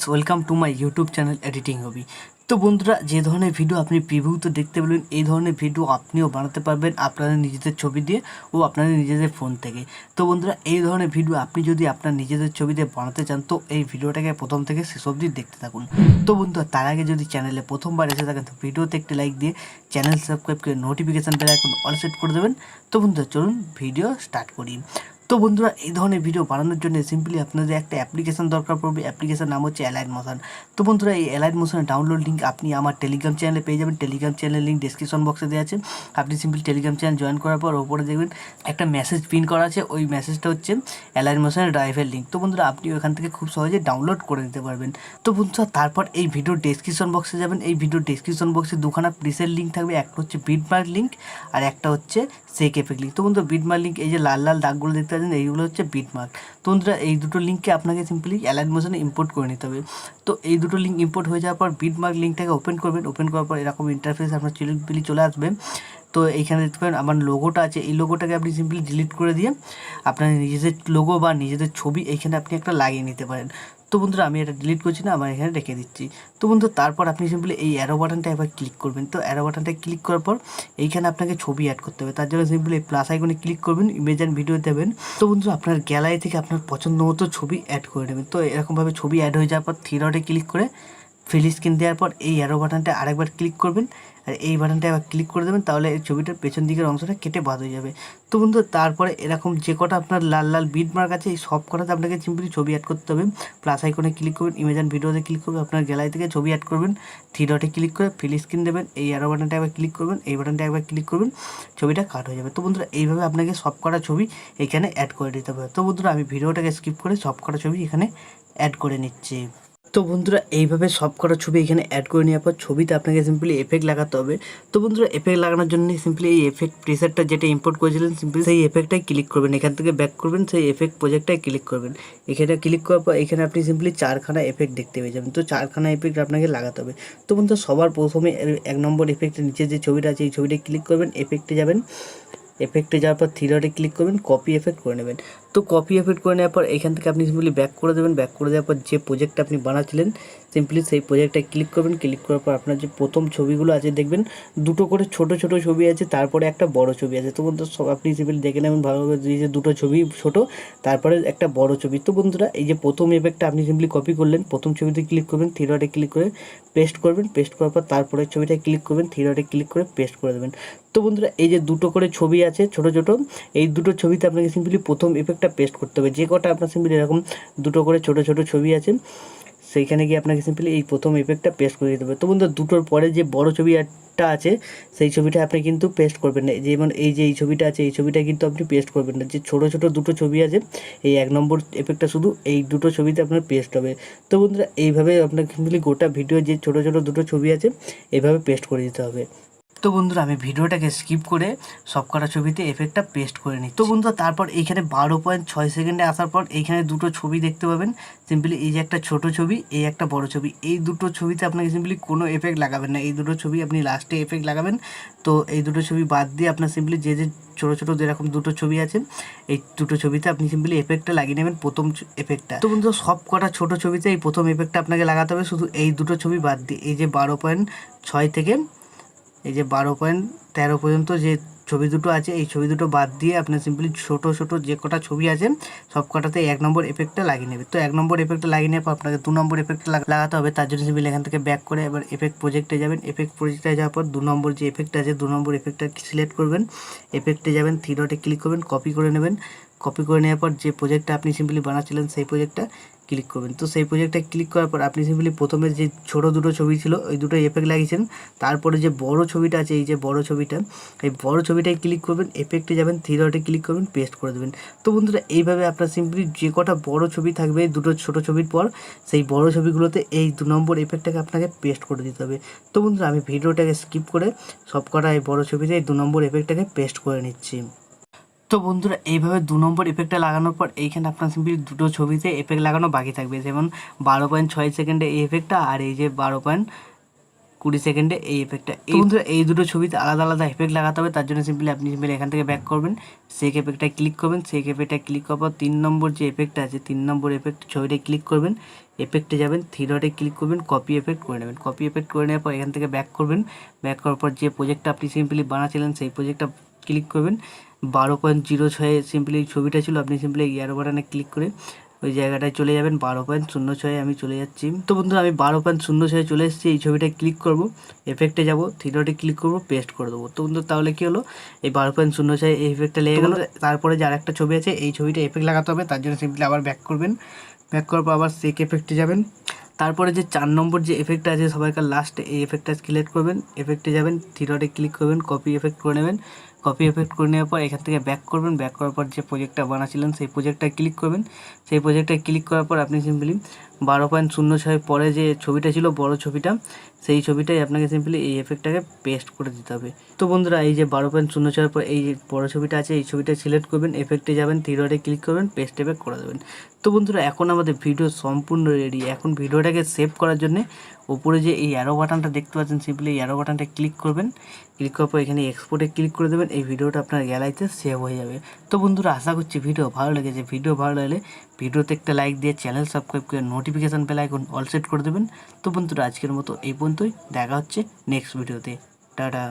Guys, welcome to my YouTube channel editing hobby. তো বন্ধুরা, যে ধরনের ভিডিও আপনি প্রিভিউতে দেখতে পেলেন, এই ধরনের ভিডিও আপনিও বানাতে পারবেন আপনাদের নিজেদের ছবি দিয়ে ও আপনাদের নিজেদের ফোন থেকে। তো বন্ধুরা, এই ধরনের ভিডিও আপনি যদি আপনার নিজেদের ছবি দিয়ে বানাতে চান তো এই ভিডিওটাকে প্রথম থেকে শেষ অবধি দেখতে থাকুন। তো বন্ধুরা, তার আগে যদি চ্যানেলে প্রথমবার এসে থাকেন তো ভিডিওতে একটি লাইক দিয়ে চ্যানেল সাবস্ক্রাইব করে notification bell icon all set করে দেবেন। তো বন্ধুরা, চলুন ভিডিও স্টার্ট করি। তো বন্ধুরা, এই ধরনের ভিডিও বানানোর জন্য সিম্পলি আপনাদের একটা অ্যাপ্লিকেশন দরকার পড়বে। অ্যাপ্লিকেশন নাম হচ্ছে অ্যালাইট মোশন। তো বন্ধুরা, এই অ্যালাইট মোশনের ডাউনলোড লিঙ্ক আপনি আমার টেলিগ্রাম চ্যানেলে পেয়ে যাবেন। টেলিগ্রাম চ্যানেলের লিঙ্ক ডেসক্রিপশন বক্সে দেওয়া আছে। আপনি সিম্পলি টেলিগ্রাম চ্যানেল জয়েন করার পর ওপরে দেখবেন একটা মেসেজ পিন করা আছে। ওই মেসেজটা হচ্ছে অ্যালাইট মোশনের ড্রাইভের লিঙ্ক। তো বন্ধুরা, আপনি ওখান থেকে খুব সহজে ডাউনলোড করে নিতে পারবেন। তো বন্ধুরা, তারপর এই ভিডিওর ডেসক্রিপশন বক্সে যাবেন। এই ভিডিওর ডেসক্রিপশন বক্সে দুখানা প্রিসেট লিঙ্ক থাকবে। একটা হচ্ছে বিটমার্ক লিঙ্ক আর একটা হচ্ছে সেক এফেক্ট লিঙ্ক। তো বন্ধুরা, বিটমার্ক লিঙ্ক, এই যে লাল লাল দাগগুলো দেখতে পাচ্ছেন, এইগুলো হচ্ছে বিটমার্ক। তো বন্ধুরা, এই দুটো লিঙ্ককে আপনাকে সিম্পলি অ্যালাইট মোশনে ইম্পোর্ট করে নিতে হবে। তো এই দুটো লিঙ্ক ইম্পোর্ট হয়ে যাওয়ার পর বিটমার্ক লিঙ্কটাকে ওপেন করবেন। ওপেন করার পর এরকম ইন্টারফেস আপনার সিম্পলি চলে আসবে। তো এইখানে দেখতে পাবেন আমার লোগোটা আছে। এই লোগোটাকে আপনি সিম্পলি ডিলিট করে দিয়ে আপনার নিজেদের লোগো বা নিজেদের ছবি এইখানে আপনি একটা লাগিয়ে নিতে পারেন। তো বন্ধুরা, আমি এটা ডিলিট করছি না, আমার এখানে রেখে দিচ্ছি। তো বন্ধুরা, তারপর আপনি সিম্পলি এই অ্যারো বাটনটা এবার ক্লিক করবেন। তো অ্যারো বাটনটা ক্লিক করার পর এইখানে আপনাকে ছবি অ্যাড করতে হবে। তার জন্য সিম্পলি এই প্লাস আইকনে ক্লিক করবেন, ইমেজ অ্যান্ড ভিডিও দেবেন। তো বন্ধুরা, আপনার গ্যালারি থেকে আপনার পছন্দ মতো ছবি অ্যাড করে নেবেন। তো এরকমভাবে ছবি অ্যাড হয়ে যাওয়ার পর থ্রি ডটে ক্লিক করে ফিল স্ক্রিন দেওয়ার পর এই অ্যারো বাটনটা আরেকবার ক্লিক করবেন আর এই বাটনটা আবার ক্লিক করে দেবেন। তাহলে এই ছবিটার পেছন দিকের অংশটা কেটে বাদ হয়ে যাবে। তো বন্ধু, তারপরে এরকম যে কটা আপনার লাল লাল বিট মার্ক আছে এই সব কটাতে আপনাকে সিম্পলি ছবি অ্যাড করতে হবে। প্লাস আইকনে ক্লিক করবেন, ইমেজ অ্যান্ড ভিডিওতে ক্লিক করবেন, আপনার গ্যালারি থেকে ছবি অ্যাড করবেন, থ্রি ডটে ক্লিক করে ফিল স্ক্রিন দেবেন, এই অ্যারো বাটনটা একবার ক্লিক করবেন, এই বাটনটা একবার ক্লিক করবেন, ছবিটা কাট হয়ে যাবে। তো বন্ধুরা, এইভাবে আপনাকে সব কটা ছবি এখানে অ্যাড করে দিতে হবে। তো বন্ধুরা, আমি ভিডিওটাকে স্কিপ করে সব কটা ছবি এখানে অ্যাড করে নিচ্ছি। তো বন্ধুরা, এইভাবে সব কটা ছবি এখানে অ্যাড করে নেওয়ার পর ছবিতে আপনাকে সিম্পলি এফেক্ট লাগাতে হবে। তো বন্ধুরা, এফেক্ট লাগানোর জন্য সিম্পলি এই এফেক্ট প্রিসেটটা যেটা ইম্পোর্ট করেছিলেন সিম্পলি সেই এফেক্টটাই ক্লিক করবেন। এখান থেকে ব্যাক করবেন, সেই এফেক্ট প্রজেক্টটাই ক্লিক করবেন। এখানে ক্লিক করার পর এখানে আপনি সিম্পলি চারখানা এফেক্ট দেখতে পেয়ে যাবেন। তো চারখানা এফেক্ট আপনাকে লাগাতে হবে। তো বন্ধুরা, সবার প্রথমে 1 নম্বর এফেক্টের নিচে যে ছবিটা আছে এই ছবিটা ক্লিক করবেন, এফেক্টে যাবেন। এফেক্টে যাওয়ার পর থ্রি ডটে ক্লিক করবেন, কপি এফেক্ট করে নেবেন। তো কপি এফেক্ট করে নেওয়ার পর এখান থেকে আপনি সিম্পলি ব্যাক করে দেবেন। ব্যাক করে দেওয়ার পর যে প্রজেক্টটা আপনি বানাচ্ছিলেন সিম্পলি সেই প্রজেক্টটা ক্লিক করবেন। ক্লিক করার পর আপনার যে প্রথম ছবিগুলো আছে দেখবেন দুটো করে ছোট ছোট ছবি আছে, তারপরে একটা বড় ছবি আছে। তো বন্ধুরা, সব আপনি সিম্পলি দেখে নেবেন ভালোভাবে যে দুটো ছবি ছোট তারপরে একটা বড় ছবি। তো বন্ধুরা, এই যে প্রথম এফেক্টটা আপনি সিম্পলি কপি করলেন, প্রথম ছবিতে ক্লিক করবেন, থ্রি ডটে ক্লিক করে পেস্ট করবেন। পেস্ট করার পর তারপরের ছবিটা ক্লিক করবেন, থ্রি ডটে ক্লিক করে পেস্ট করে দেবেন। তো বন্ধুরা, এই যে দুটো করে ছবি আছে ছোট ছোট, এই দুটো ছবিতে আপনাকে সিম্পলি প্রথম এফেক্টটা পেস্ট করতে হবে। যে কটা আপনার সিম্পলি এরকম দুটো করে ছোট ছোট ছবি আছে সেইখানে গিয়ে আপনাকে সিম্পলি এই প্রথম এফেক্টটা পেস্ট করে দিতে হবে। তো বন্ধুরা, দুটোর পরে যে বড় ছবিটা আছে সেই ছবিটা আপনি কিন্তু পেস্ট করবেন না। যেমন এই যে এই ছবিটা আছে এই ছবিটা কিন্তু আপনি পেস্ট করবেন না। যে ছোট ছোট দুটো ছবি আছে এই 1 নম্বর এফেক্টটা শুধু এই দুটো ছবিতে আপনার পেস্ট হবে। তো বন্ধুরা, এইভাবে আপনার সিম্পলি গোটা ভিডিও যে ছোট ছোট দুটো ছবি আছে এইভাবে পেস্ট করে দিতে হবে। তো বন্ধুরা, আমি ভিডিওটাকে স্কিপ করে সব কটা ছবিতে এফেক্টটা পেস্ট করে নিই। তো বন্ধুরা, তারপর এইখানে 12.6 সেকেন্ডে আসার পর এইখানে দুটো ছবি দেখতে পাবেন। সিম্পলি এই যে একটা ছোট ছবি, এই একটা বড় ছবি, এই দুটো ছবিতে আপনাকে সিম্পলি কোনো এফেক্ট লাগাবেন না। এই দুটো ছবি আপনি লাস্টে এফেক্ট লাগাবেন। তো এই দুটো ছবি বাদ দিয়ে আপনার সিম্পলি যে যে ছোটো ছোটো যেরকম দুটো ছবি আছে এই দুটো ছবিতে আপনি সিম্পলি এফেক্টটা লাগিয়ে নেবেন, প্রথম এফেক্টটা। তো বন্ধুরা, সব কটা ছোটো ছবিতে এই প্রথম এফেক্টটা আপনাকে লাগাতে হবে, শুধু এই দুটো ছবি বাদ দিয়ে। এই যে 12.6 থেকে এই যে 12.13 পর্যন্ত যে ছবি দুটো আছে এই ছবি দুটো বাদ দিয়ে আপনার সিম্পলি ছোটো ছোটো যে কটা ছবি আছে সব কটাতে 1 নম্বর এফেক্টটা লাগিয়ে নেবে। তো 1 নম্বর এফেক্টটা লাগিয়ে নেওয়ার পর আপনাকে 2 নম্বর এফেক্টটা লাগাতে হবে। তার জন্য সিম্পলি এখান থেকে ব্যাক করে এবার এফেক্ট প্রজেক্টে যাবেন। এফেক্ট প্রজেক্টে যাওয়ার পর 2 নম্বর যে এফেক্ট আছে 2 নম্বর এফেক্টটা সিলেক্ট করবেন, এফেক্টে যাবেন, থ্রি ডটে ক্লিক করবেন, কপি করে নেবেন। কপি করে নেওয়ার পর যে প্রজেক্টটা আপনি সিম্পলি বানাচ্ছিলেন সেই প্রজেক্টটা ক্লিক করবেন। তো সেই প্রজেক্টটা ক্লিক করার পর আপনি সিম্পলি প্রথমে যে ছোটো দুটো ছবি ছিল ওই দুটো এফেক্ট লাগিয়েছেন, তারপরে যে বড় ছবিটা আছে এই যে বড় ছবিটা এই বড় ছবিটায় ক্লিক করবেন, এফেক্টে যাবেন, থ্রি ডটে ক্লিক করবেন, পেস্ট করে দেবেন। তো বন্ধুরা, এইভাবে আপনার সিম্পলি যে কটা বড় ছবি থাকবে দুটো ছোট ছবির পর সেই বড় ছবিগুলোতে এই 2 নম্বর এফেক্টটাকে আপনাকে পেস্ট করে দিতে হবে। তো বন্ধুরা, আমি ভিডিওটাকে স্কিপ করে সব কটা এই বড় ছবিতে এই 2 নম্বর এফেক্টটাকে পেস্ট করে নিচ্ছি। তো বন্ধুরা, এইভাবে 2 নম্বর এফেক্টটা লাগানোর পর এইখানে আপনার সিম্পলি দুটো ছবিতে এফেক্ট লাগানো বাকি থাকবে। যেমন 12.6 সেকেন্ডে এই এফেক্টটা আর এই যে 20 সেকেন্ডে এই এফেক্টটা। এই বন্ধুরা এই দুটো ছবিতে আলাদা আলাদা এফেক্ট লাগাতে হবে, তার জন্য সিম্পলি আপনি এখান থেকে ব্যাক করবেন, সেক এফেক্টটায় ক্লিক করবেন, সেক এফেক্টটা ক্লিক করার পর 3 নম্বর যে এফেক্টটা আছে 3 নম্বর এফেক্ট ছবিটায় ক্লিক করবেন, এফেক্টে যাবেন, 3 ডটে ক্লিক করবেন, কপি এফেক্ট করে নেবেন। কপি এফেক্ট করে নেওয়ার পর এখান থেকে ব্যাক করবেন, ব্যাক করার পর যে প্রজেক্টটা আপনি সিম্পলি বানাচ্ছিলেন সেই প্রজেক্টটা ক্লিক করবেন। 12.06 সিম্পলি ছবিটা ছিল, আপনি সিম্পলি এয়ারো বাটনে ক্লিক করে ওই জায়গাটায় চলে যাবেন। 12.06 আমি চলে যাচ্ছি। তো বন্ধুরা আমি 12.06 চলে এসেছি, এই ছবিটায় ক্লিক করব, এফেক্টে যাব, 3 ডটে ক্লিক করব, পেস্ট করে দেবো। তো বন্ধু তাহলে কী হলো, এই 12.06 এই এফেক্টটা লেগে গেলো। তারপরে যে আরেকটা ছবি আছে এই ছবিটা এফেক্ট লাগাতে হবে, তার জন্য সিম্পলি আবার ব্যাক করবেন, ব্যাক করার পর আবার সেক এফেক্টে যাবেন। তারপরে যে 4 নম্বর যে এফেক্টটা আছে সবাইকার লাস্টে এই এফেক্টটা সিলেক্ট করবেন, এফেক্টে যাবেন, 3 ডটে ক্লিক করবেন, কপি এফেক্ট করে নেবেন। কপি এফেক্ট করে নেওয়ার পর এখান থেকে ব্যাক করবেন, ব্যাক করার পর যে প্রজেক্টটা বানাচ্ছিলেন সেই প্রজেক্টটায় ক্লিক করবেন। সেই প্রজেক্টটায় ক্লিক করার পর আপনি সিম্পলি 12.06 পরে যে ছবিটা ছিল বড় ছবিটা, সেই ছবিটাই আপনাকে সিম্পলি এই এফেক্টটাকে পেস্ট করে দিতে হবে। তো বন্ধুরা এই যে 12.06 পর এই যে বড় ছবিটা আছে এই ছবিটা সিলেক্ট করবেন, এফেক্টে যাবেন, 3 ডটে ক্লিক করবেন, পেস্ট এফেক্ট করে দেবেন। তো বন্ধুরা এখন আমাদের ভিডিও সম্পূর্ণ রেডি। এখন ভিডিওটাকে সেভ করার জন্যে উপরে যে এই অ্যারো বাটনটা দেখতে পাচ্ছেন সিম্পলি এই অ্যারো বাটনটা ক্লিক করবেন, ক্লিক করার পর এখানে এক্সপোর্টে ক্লিক করে দেবেন, এই ভিডিওটা আপনার গ্যালারিতে সেভ হয়ে যাবে। তো বন্ধুরা আশা করছি ভিডিও ভালো লেগেছে। ভিডিও ভালো লাগলে ভিডিওতে একটা লাইক দিয়ে চ্যানেল সাবস্ক্রাইব করে notification bell icon all set করে দেবেন। তো বন্ধুরা আজকের মতো এই পর্যন্তই, দেখা হচ্ছে নেক্সট ভিডিওতে। টাটা।